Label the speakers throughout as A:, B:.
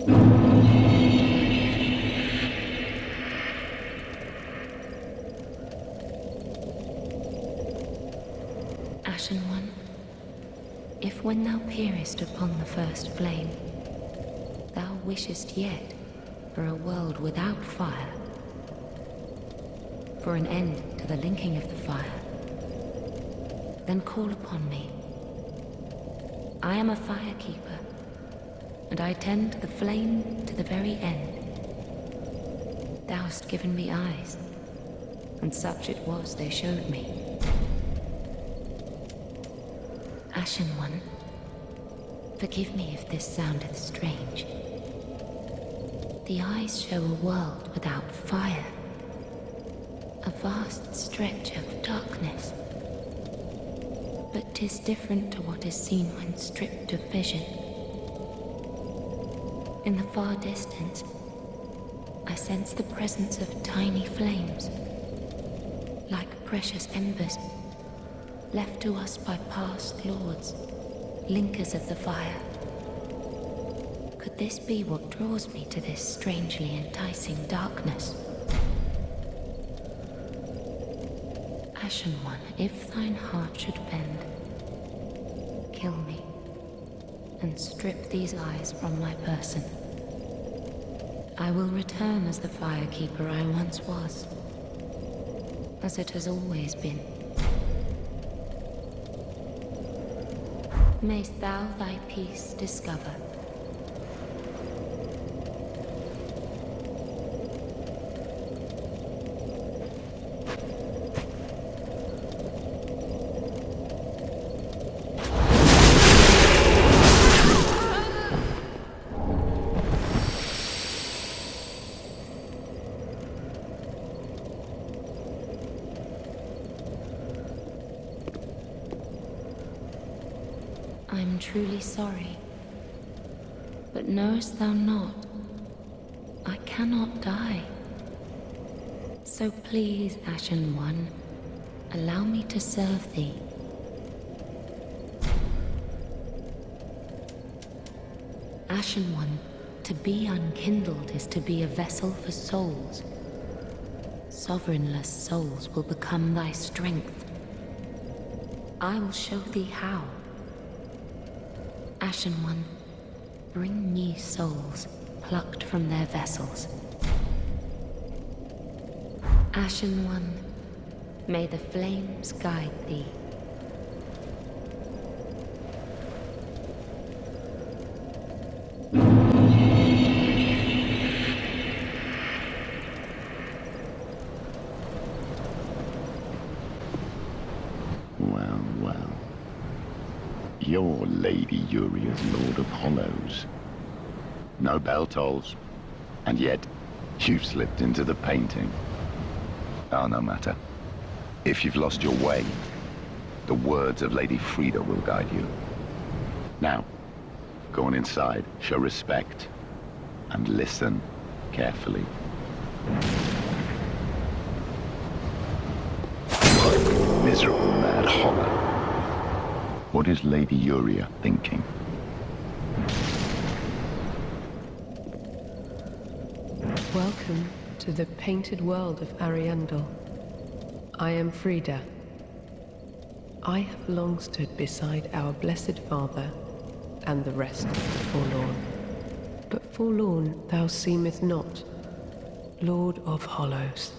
A: Ashen One, if when thou peerest upon the first flame, thou wishest yet for a world without fire, for an end to the linking of the fire, then call upon me. I am a firekeeper, and I tend the flame to the very end. Thou hast given me eyes, and such it was they showed me. Ashen One, forgive me if this soundeth strange. The eyes show a world without fire, a vast stretch of darkness. But 'tis different to what is seen when stripped of vision. In the far distance, I sense the presence of tiny flames, like precious embers, left to us by past lords, linkers of the fire. Could this be what draws me to this strangely enticing darkness? Ashen One, if thine heart should bend, kill me, and strip these eyes from my person. I will return as the firekeeper I once was, as it has always been. Mayst thou thy peace discover. I'm truly sorry, but knowest thou not, I cannot die. So please, Ashen One, allow me to serve thee. Ashen One, to be unkindled is to be a vessel for souls. Sovereignless souls will become thy strength. I will show thee how. Ashen One, bring me souls plucked from their vessels. Ashen One, may the flames guide thee.
B: You're Lady Uria's Lord of Hollows. No bell tolls, and yet you've slipped into the painting. Oh, no matter. If you've lost your way, the words of Lady Frida will guide you. Now, go on inside, show respect, and listen carefully. Miserable mad hollow. What is Lady Uria thinking?
C: Welcome to the painted world of Ariandel. I am Frida. I have long stood beside our blessed father and the rest of the forlorn. But forlorn thou seemeth not, Lord of Hollows.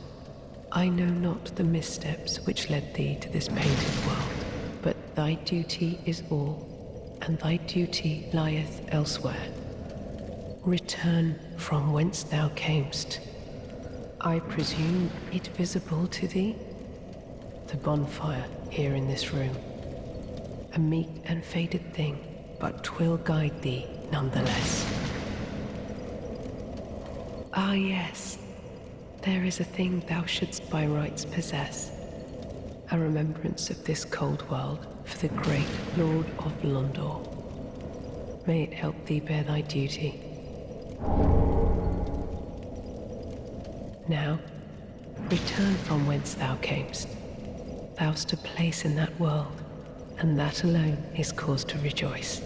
C: I know not the missteps which led thee to this painted world. But thy duty is all, and thy duty lieth elsewhere. Return from whence thou camest. I presume it visible to thee? The bonfire here in this room. A meek and faded thing, but 'twill guide thee nonetheless. Ah yes, there is a thing thou shouldst by rights possess. A remembrance of this cold world for the great Lord of Londor. May it help thee bear thy duty. Now, return from whence thou camest. Thou'st a place in that world, and that alone is cause to rejoice.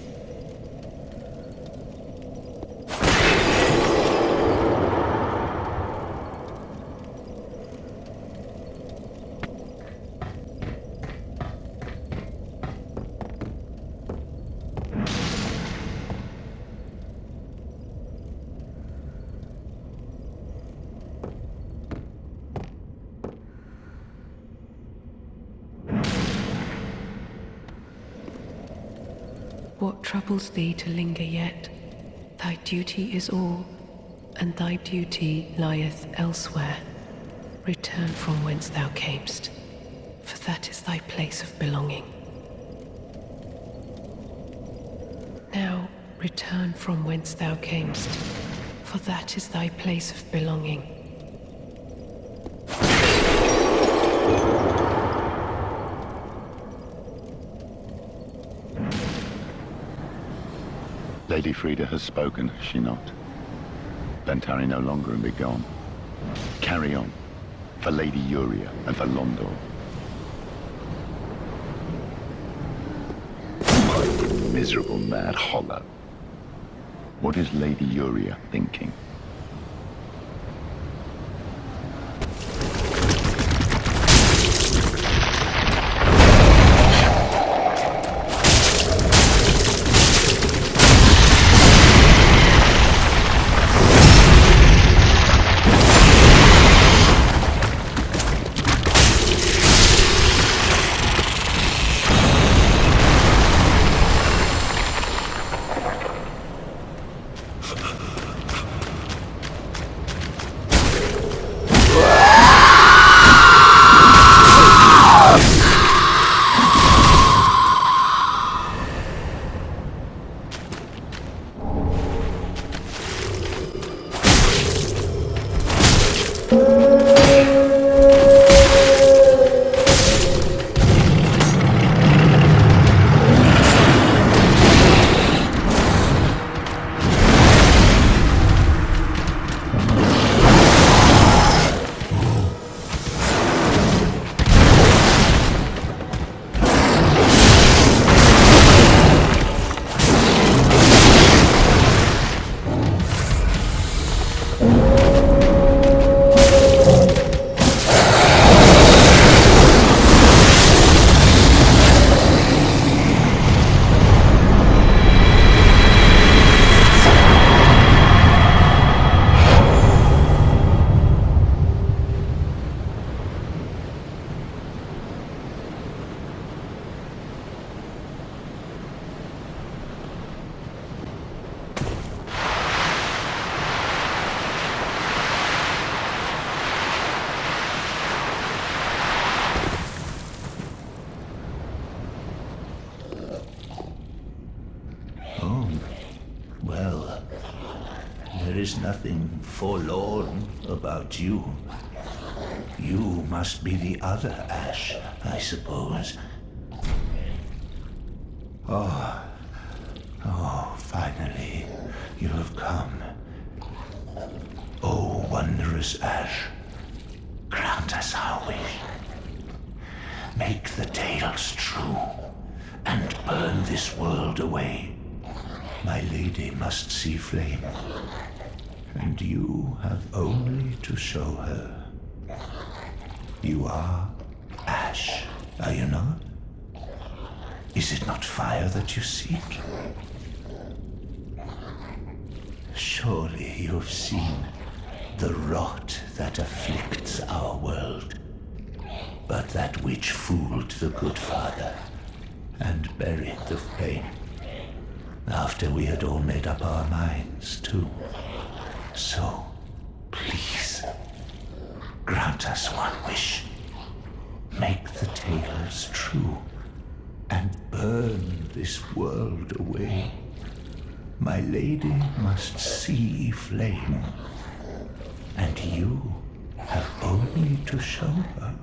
C: What troubles thee to linger yet? Thy duty is all, and thy duty lieth elsewhere. Return from whence thou camest, for that is thy place of belonging. Now return from whence thou camest, for that is thy place of belonging.
B: Lady Frida has spoken, has she not? Then tarry no longer and be gone. Carry on, for Lady Uria and for Londor. My miserable mad hollow. What is Lady Uria thinking?
D: There is nothing forlorn about you. You must be the other Ash, I suppose. Oh, finally, you have come. Oh, wondrous Ash, grant us our wish. Make the tales true, and burn this world away. My lady must see flame, and you have only to show her. You are Ash, are you not? Is it not fire that you seek? Surely you have seen the rot that afflicts our world, but that which fooled the good father and buried the flame, after we had all made up our minds too. So, please, grant us one wish. Make the tales true, and burn this world away. My lady must see flame, and you have only to show her.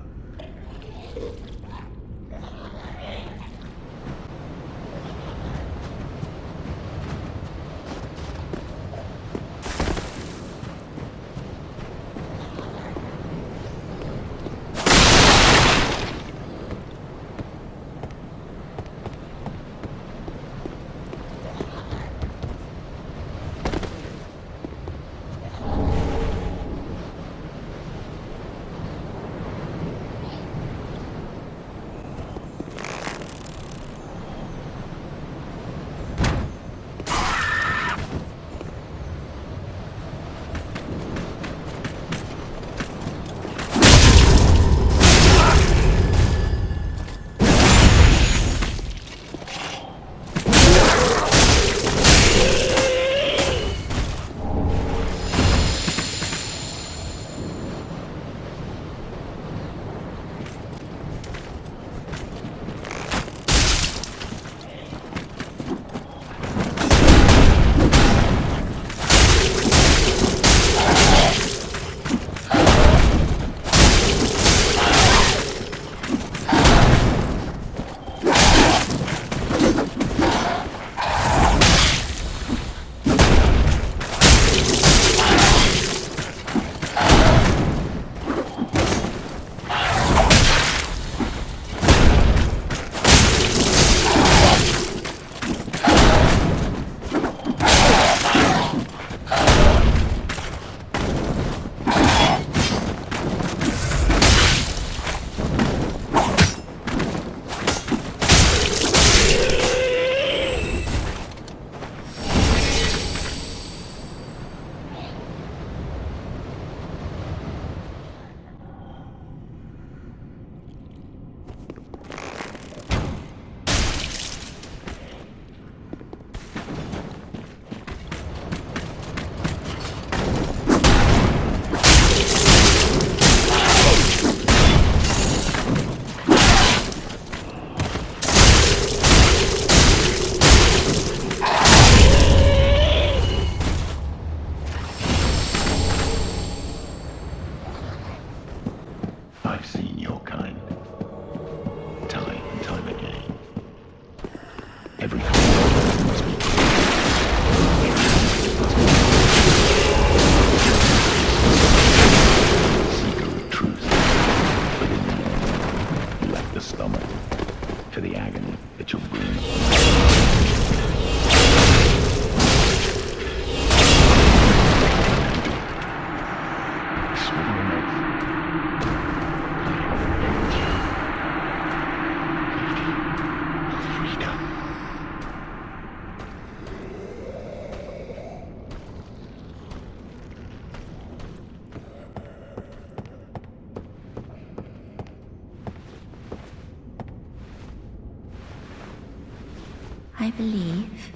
A: I believe.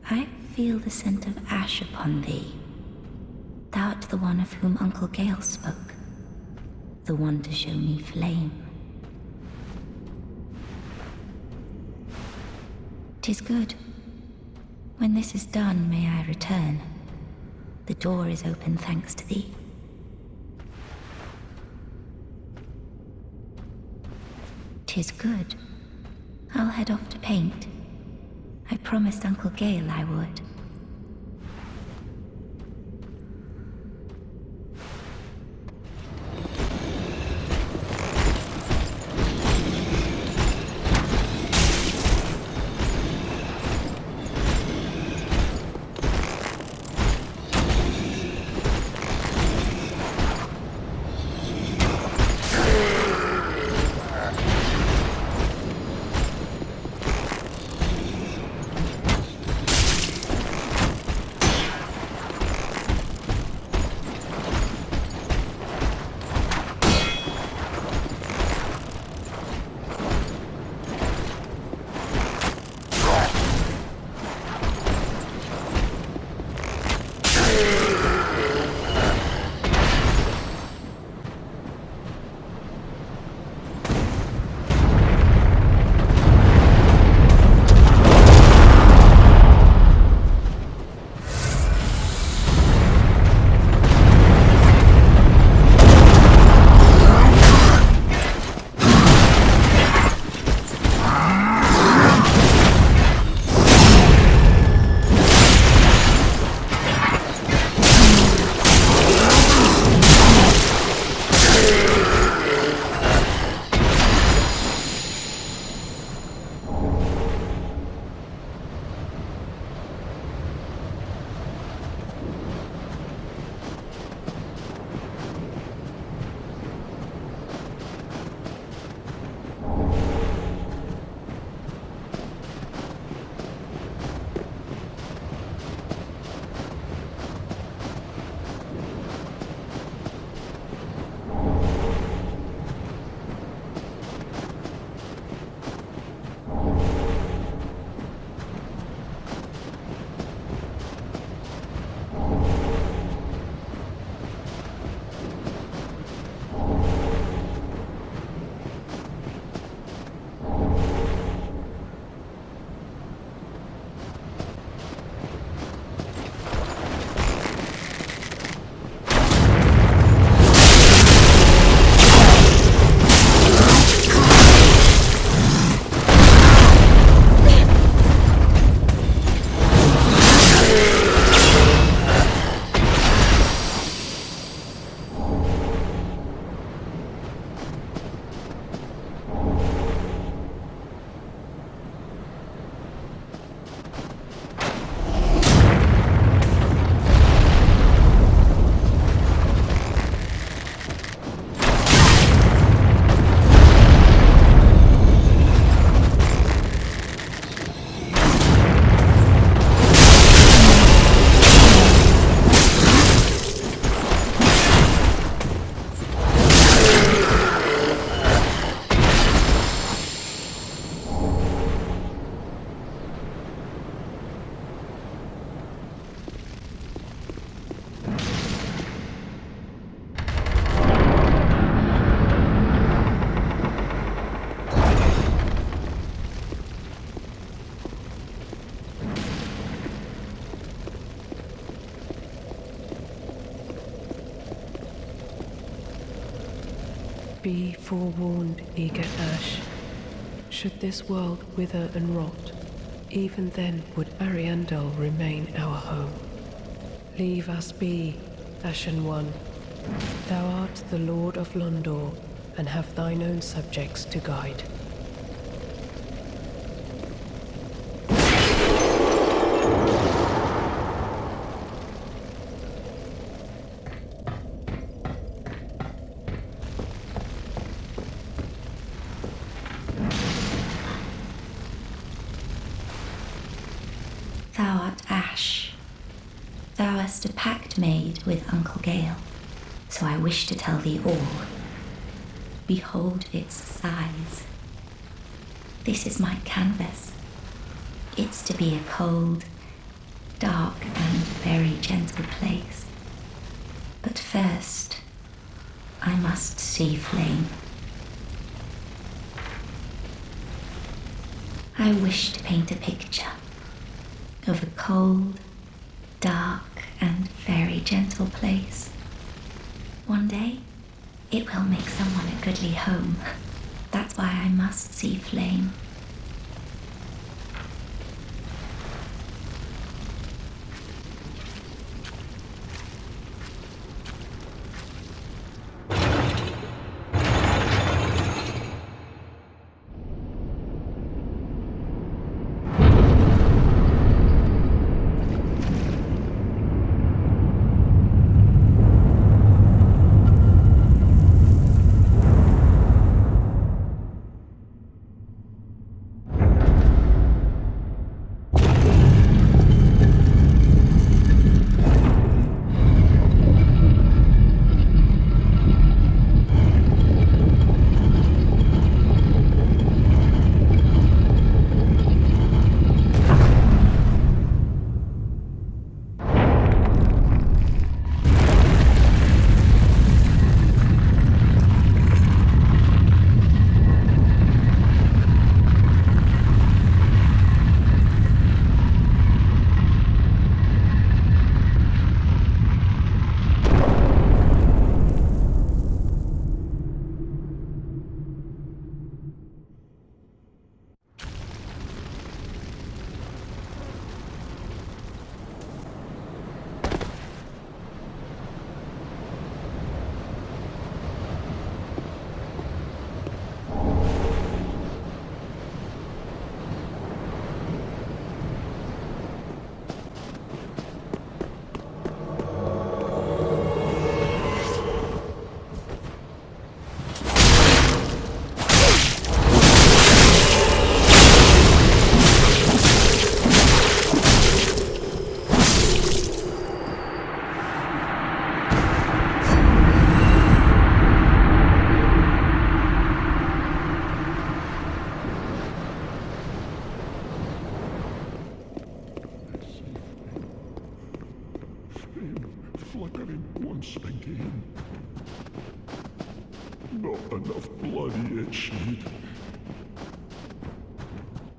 A: I feel the scent of ash upon thee. Thou art the one of whom Uncle Gale spoke. The one to show me flame. 'Tis good. When this is done, may I return. The door is open thanks to thee. Tis good. I'll head off to paint. I promised Uncle Gale I would.
C: Be forewarned, eager Ash. Should this world wither and rot, even then would Ariandel remain our home. Leave us be, Ashen One. Thou art the Lord of Londor, and have thine own subjects to guide.
A: Thou art Ash. Thou hast a pact made with Uncle Gale, so I wish to tell thee all. Behold its size. This is my canvas. It's to be a cold, dark, and very gentle place. But first, I must see flame. I wish to paint a picture of a cold, dark, and very gentle place. One day, it will make someone a goodly home. That's why I must see flame.
E: Flickering once again. Not enough blood yet shed.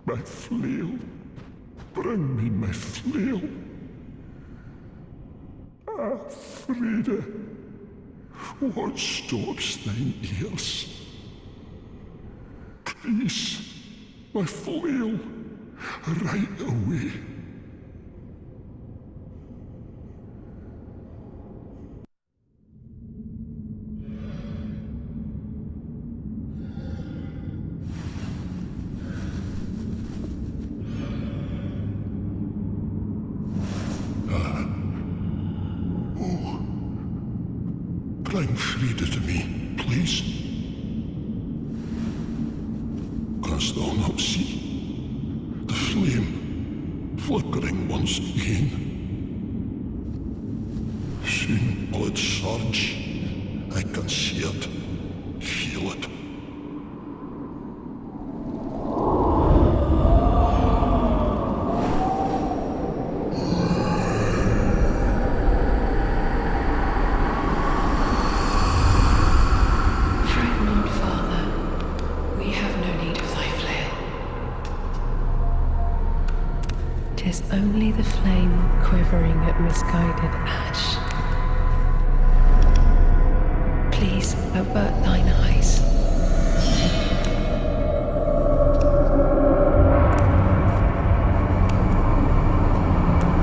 E: My flail. Bring me my flail. Ah, Frida. What stops thine ears? Please, my flail. Right away. Bring Frida to me, please. Canst thou not see the flame flickering once again? Soon will it surge. I can see it, feel it.
C: Tis only the flame quivering at misguided ash. Please avert thine eyes.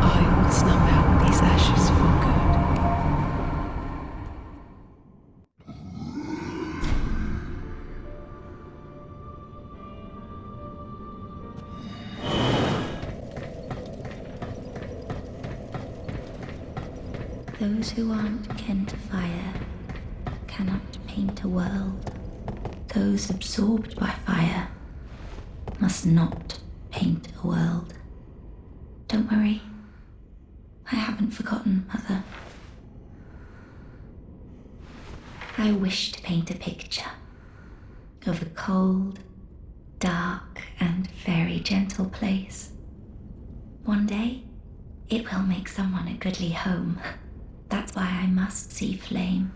C: I will snub out these ashes for good.
A: Those who aren't kin to fire cannot paint a world. Those absorbed by fire must not paint a world. Don't worry, I haven't forgotten, Mother. I wish to paint a picture of a cold, dark, and very gentle place. One day, it will make someone a goodly home. That's why I must see flame.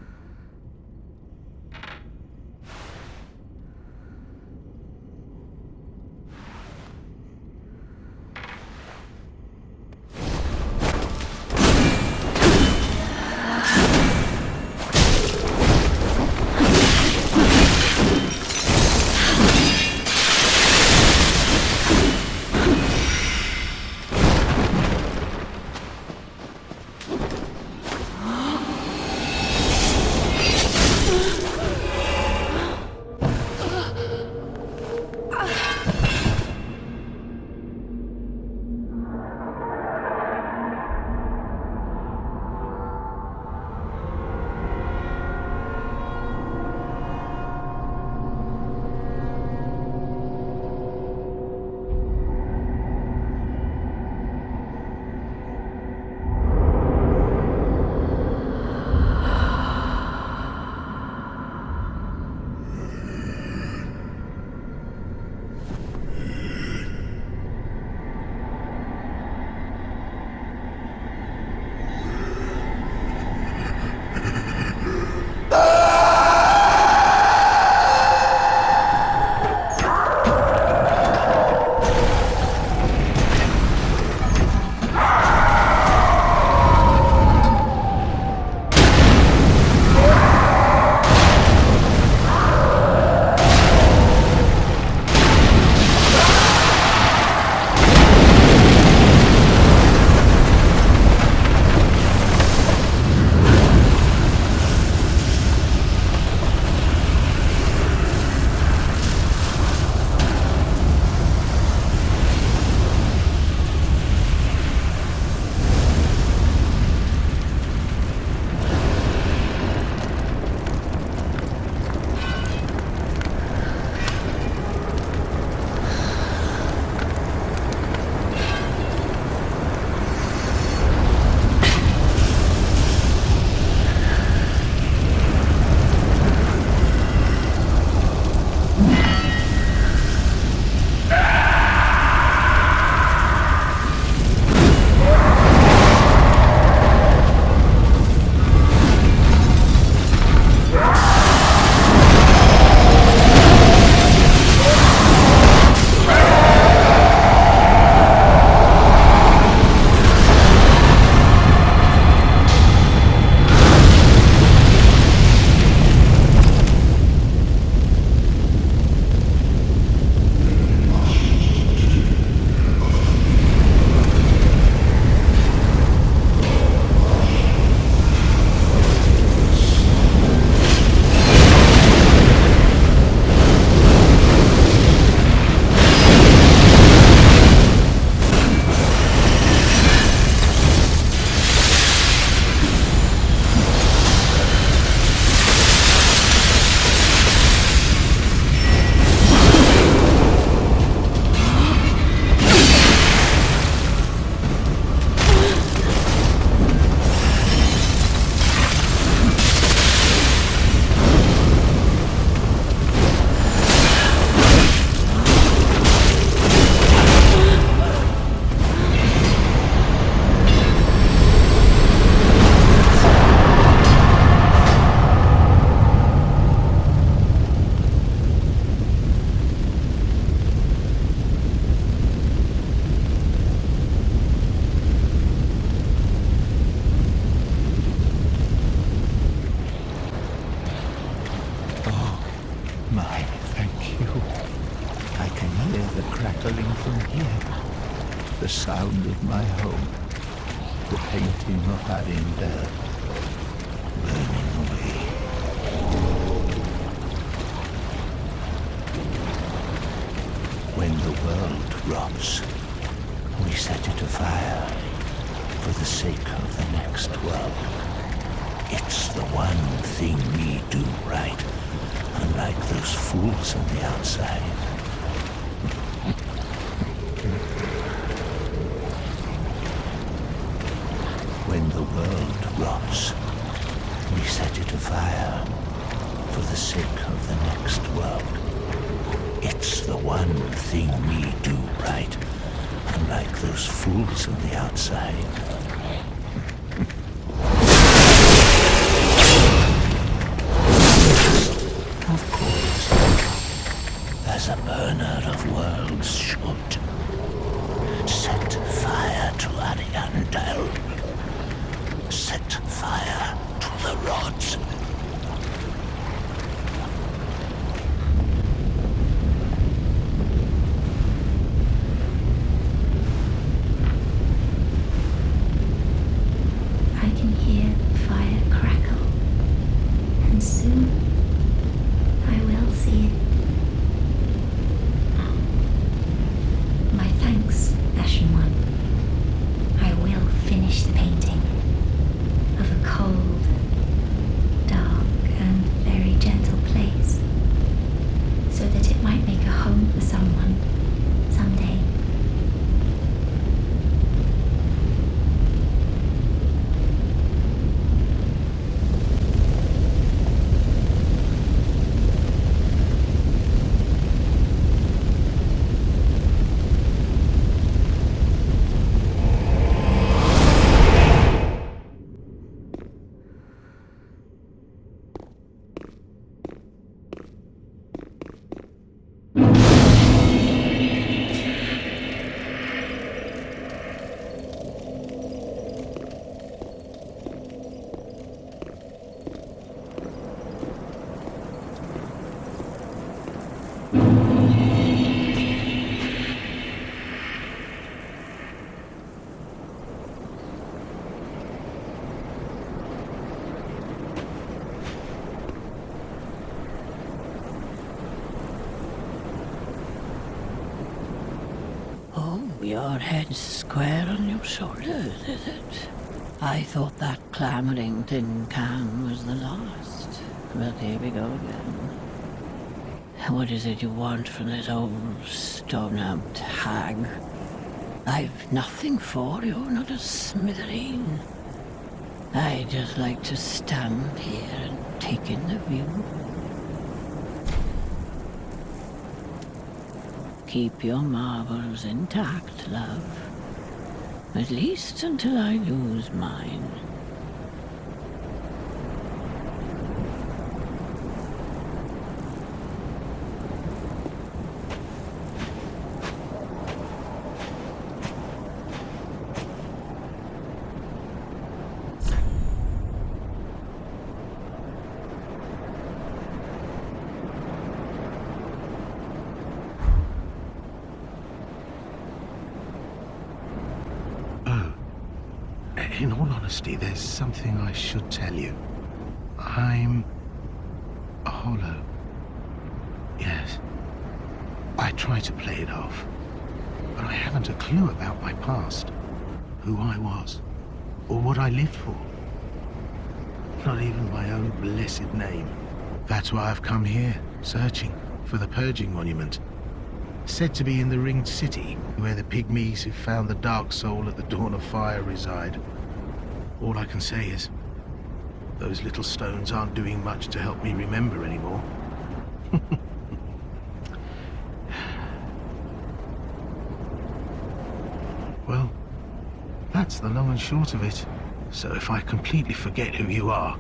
D: crackling from here. The sound of my home. The painting of Arendelle. Burning away. When the world rots, we set it afire for the sake of the next world. It's the one thing we do right, unlike those fools on the outside. When the world rots, we set it afire for the sake of the next world. It's the one thing we do right, unlike those fools on the outside. Of course, as a burner of worlds should, set fire to Ariandel. Set fire to the rods.
A: I can hear fire crackle, and soon I will see it. My thanks, Ashen One. I will finish the painting of a cold, dark, and very gentle place, so that it might make a home for someone someday.
F: Your head's square on your shoulders, is it? I thought that clamoring tin can was the last. But here we go again. What is it you want from this old stone-out hag? I've nothing for you, not a smithereen. I just like to stand here and take in the view. Keep your marbles intact, love. At least until I lose mine.
D: In all honesty, there's something I should tell you. I'm hollow. Yes. I try to play it off, but I haven't a clue about my past, who I was, or what I lived for. Not even my own blessed name. That's why I've come here, searching for the Purging Monument. Said to be in the Ringed City, where the pygmies who found the Dark Soul at the Dawn of Fire reside. All I can say is, those little stones aren't doing much to help me remember anymore. Well, that's the long and short of it. So if I completely forget who you are,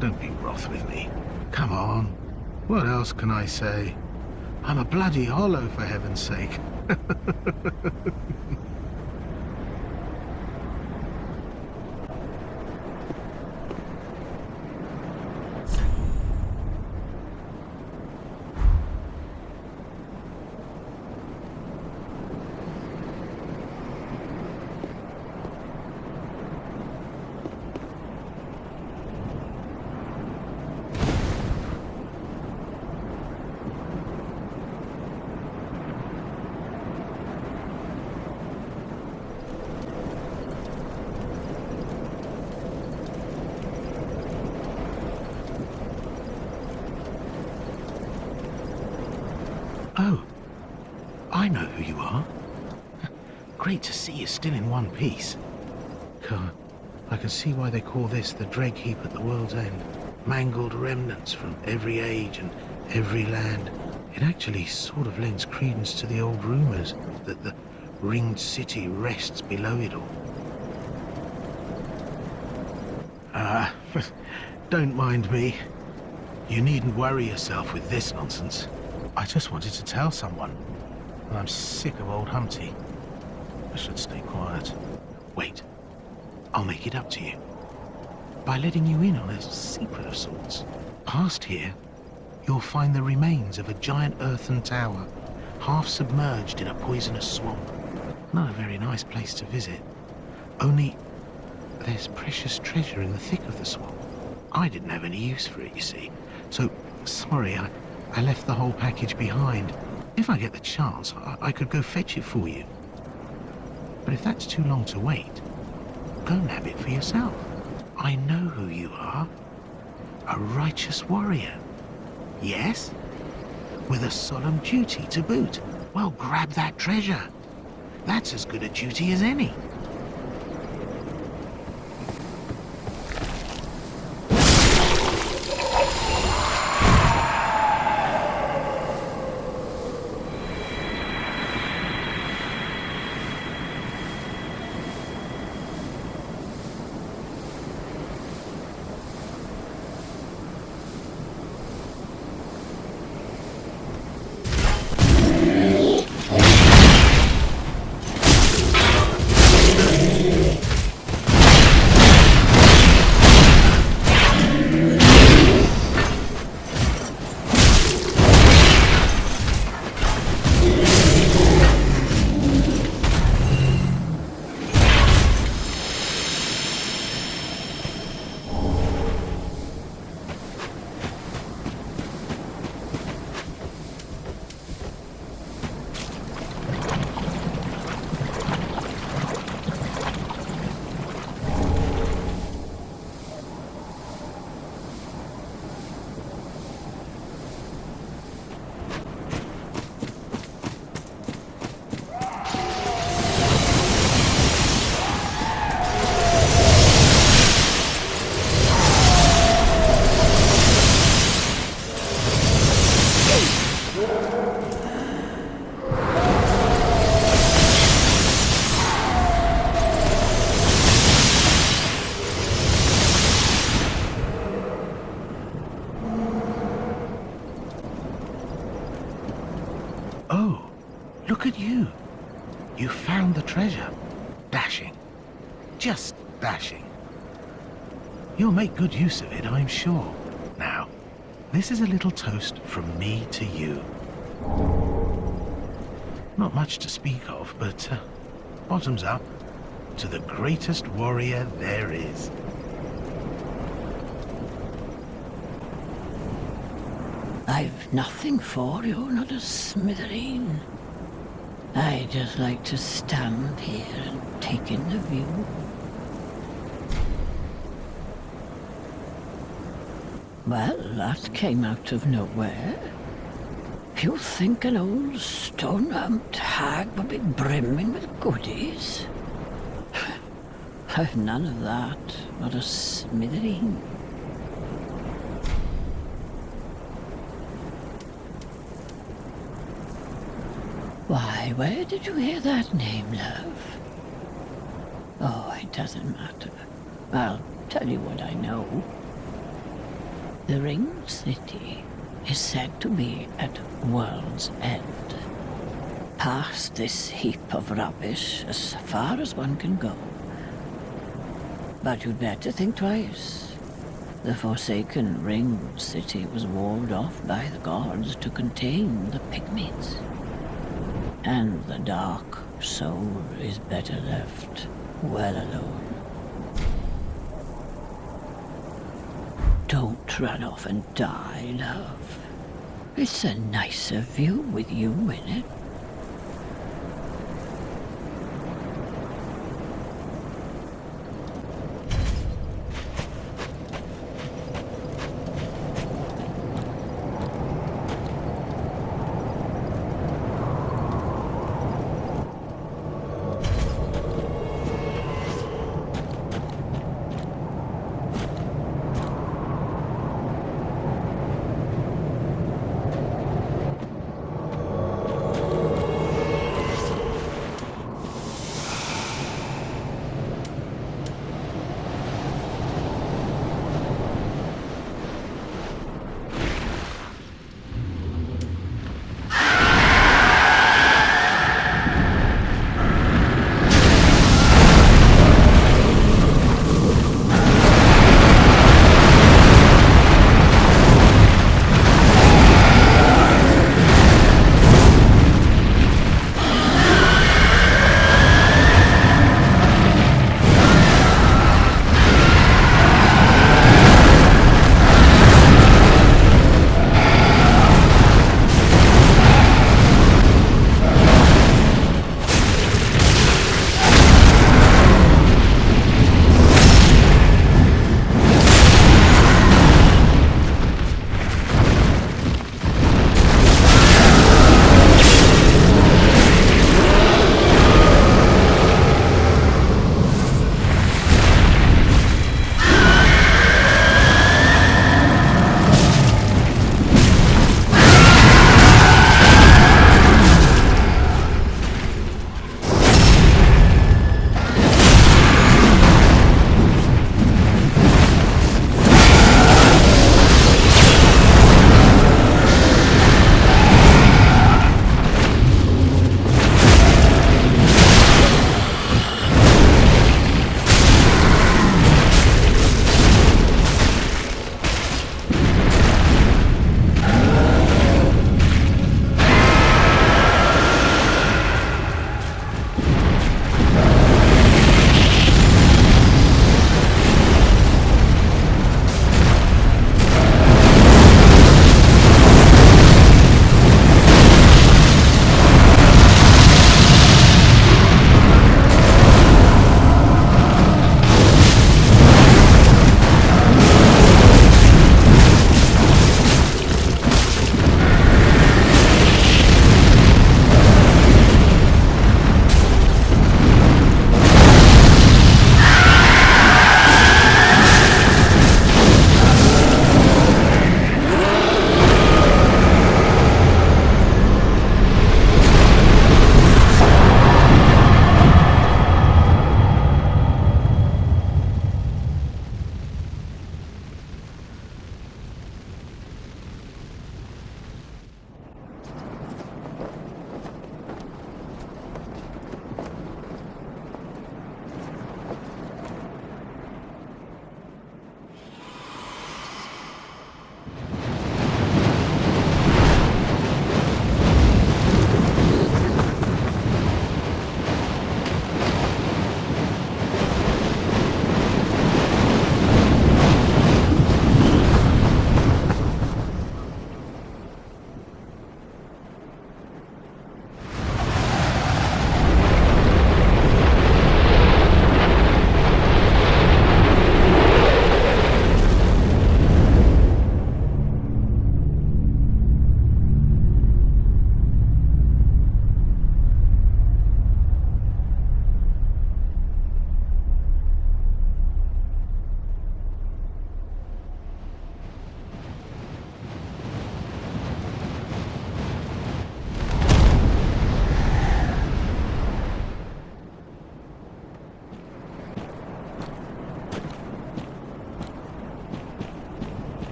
D: don't be wroth with me. Come on, what else can I say? I'm a bloody hollow, for heaven's sake. Oh, I know who you are. Great to see you still in one piece. God, I can see why they call this the Dreg Heap at the world's end. Mangled remnants from every age and every land. It actually sort of lends credence to the old rumors that the
G: ringed city rests below it all. Don't mind me. You needn't worry yourself with this nonsense. I just wanted to tell someone, and I'm sick of old Humpty. I should stay quiet. Wait, I'll make it up to you. By letting you in on a secret of sorts. Past here, you'll find the remains of a giant earthen tower, half submerged in a poisonous swamp. Not a very nice place to visit. Only, there's precious treasure in the thick of the swamp. I didn't have any use for it, you see. So, sorry, I left the whole package behind. If I get the chance, I could go fetch it for you. But if that's too long to wait, go nab it for yourself. I know who you are. A righteous warrior. Yes? With a solemn duty to boot. Well, grab that treasure. That's as good a duty as any. Oh, look at you. You found the treasure. Dashing. Just dashing. You'll make good use of it, I'm sure. Now, this is a little toast from me to you. Not much to speak of, but bottoms up to the greatest warrior there is.
F: I've nothing for you, not a smithereen. I just like to stand here and take in the view. Well, that came out of nowhere. You think an old stone-humped hag would be brimming with goodies? I've none of that, not a smithereen. Why, where did you hear that name, love? Oh, it doesn't matter. I'll tell you what I know. The Ringed City is said to be at World's End. Past this heap of rubbish as far as one can go. But you'd better think twice. The forsaken Ringed City was walled off by the gods to contain the pygmies. And the dark soul is better left well alone. Don't run off and die, love. It's a nicer view with you in it.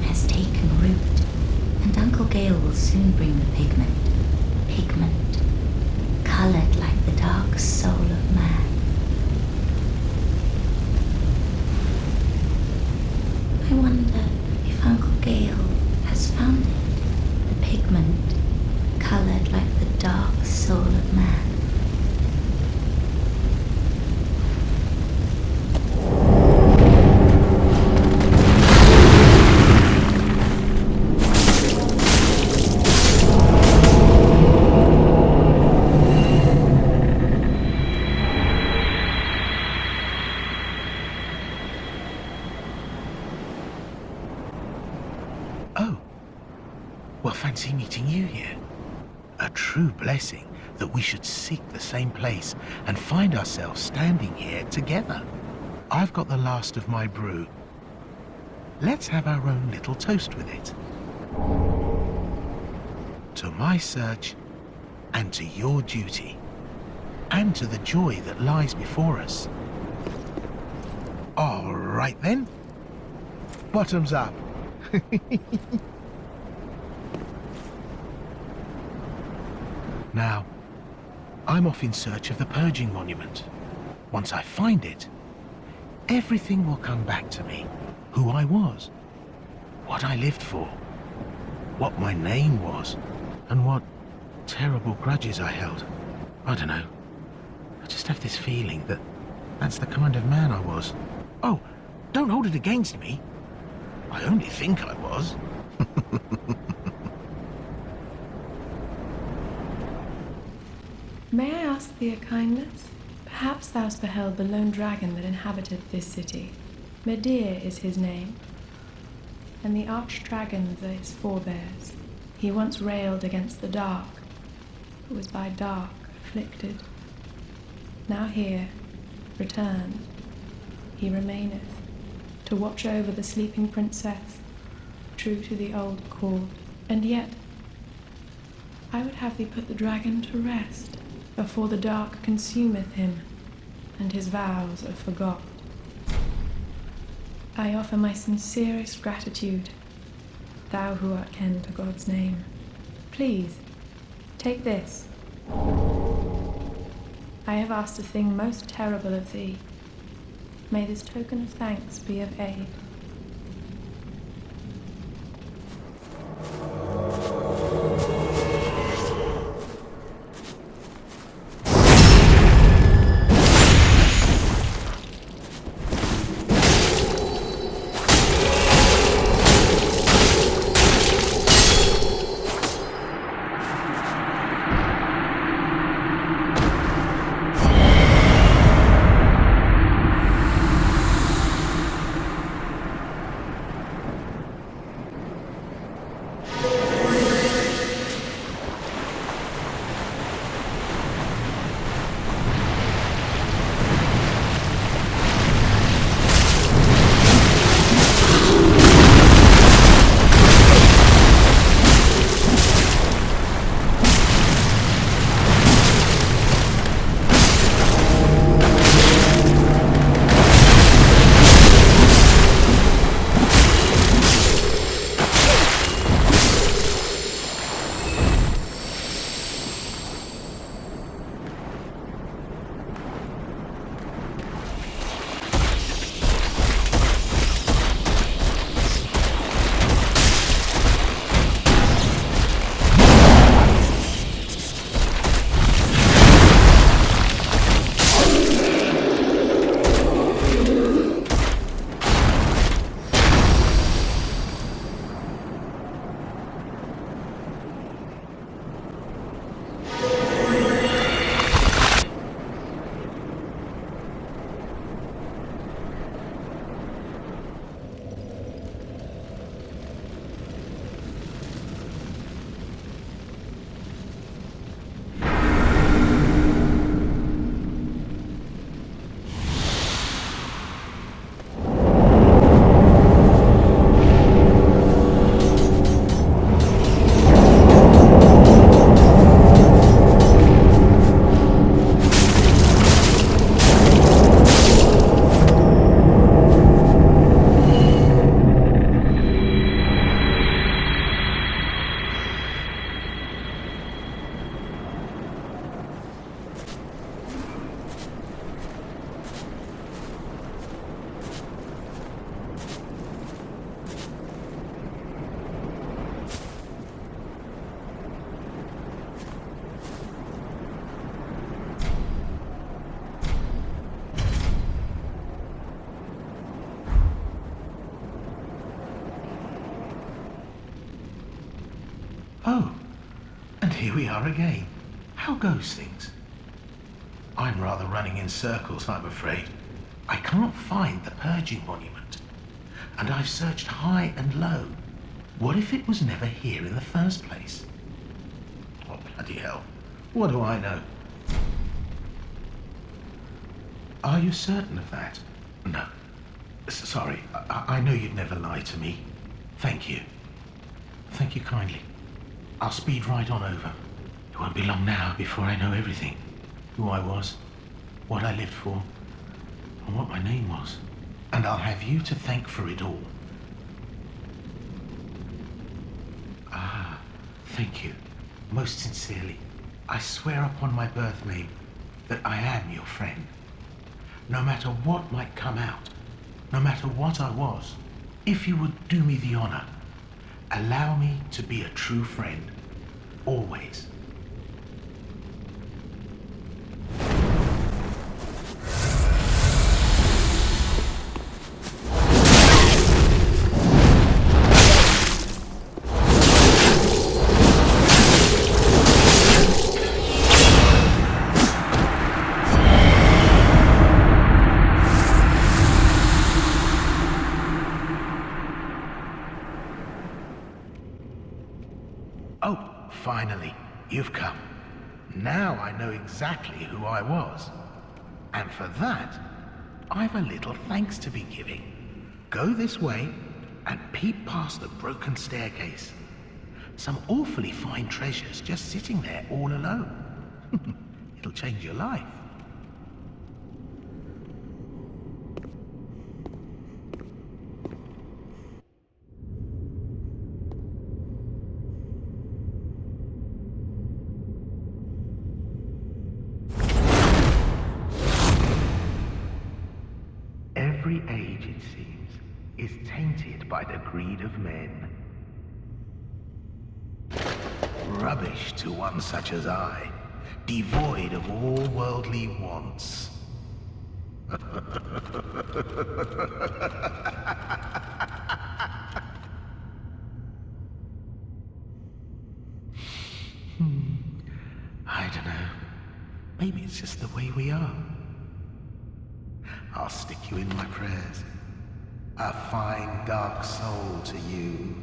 A: has taken root, and Uncle Gale will soon bring the pigment. Pigment, colored like the dark soul of man. I wonder if Uncle Gale has found it. The pigment, colored like the dark soul of man.
G: Oh. Well, fancy meeting you here. A true blessing that we should seek the same place and find ourselves standing here together. I've got the last of my brew. Let's have our own little toast with it. To my search, and to your duty, and to the joy that lies before us. All right then. Bottoms up. Now, I'm off in search of the Purging Monument. Once I find it, everything will come back to me. Who I was, what I lived for, what my name was, and what terrible grudges I held. I don't know. I just have this feeling that that's the kind of man I was. Oh, don't hold it against me. I only think I was.
C: May I ask thee a kindness? Perhaps thou hast beheld the lone dragon that inhabited this city. Medir is his name, and the arch-dragons are his forebears. He once railed against the dark, but was by dark afflicted. Now here, returned, he remaineth, to watch over the sleeping princess, true to the old accord. And yet, I would have thee put the dragon to rest, before the dark consumeth him, and his vows are forgot. I offer my sincerest gratitude, thou who art ken to God's name. Please, take this. I have asked a thing most terrible of thee. May this token of thanks be of aid.
G: Oh, and here we are again. How goes things? I'm rather running in circles, I'm afraid. I can't find the purging monument, and I've searched high and low. What if it was never here in the first place? Oh, bloody hell. What do I know? Are you certain of that? No. Sorry, I know you'd never lie to me. Thank you. Thank you kindly. I'll speed right on over. It won't be long now before I know everything. Who I was, what I lived for, and what my name was. And I'll have you to thank for it all. Ah, thank you. Most sincerely. I swear upon my birth name that I am your friend. No matter what might come out, no matter what I was, if you would do me the honor, allow me to be a true friend, always. Oh, finally, you've come. Now I know exactly who I was. And for that, I've a little thanks to be giving. Go this way and peep past the broken staircase. Some awfully fine treasures just sitting there all alone. It'll change your life. Every age, it seems, is tainted by the greed of men. Rubbish to one such as I, devoid of all worldly wants. I don't know. Maybe it's just the way we are. I'll stick you in my prayers. A fine dark soul to you.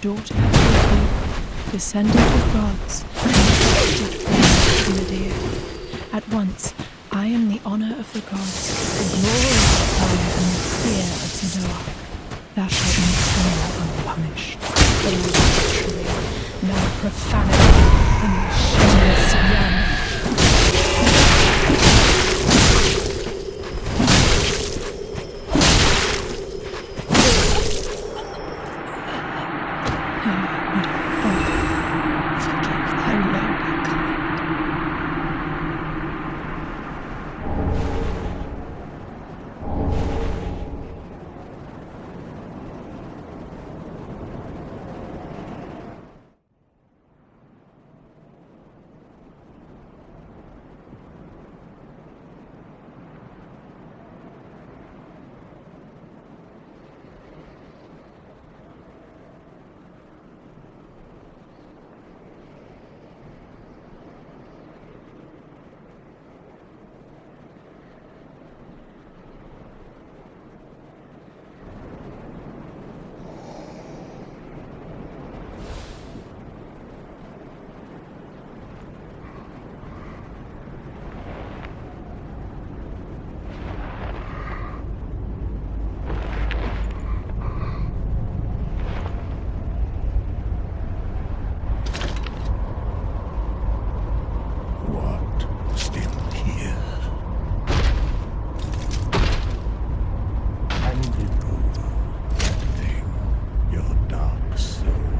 H: daughter of Tiki, descendant of gods, and the deer. At once, I am the honor of the gods, the glory of the fire, and the fear of Zidor. Thou shalt not stand unpunished. The treachery, no profanity, and the shameless young.
D: Handed over that thing, your dark soul.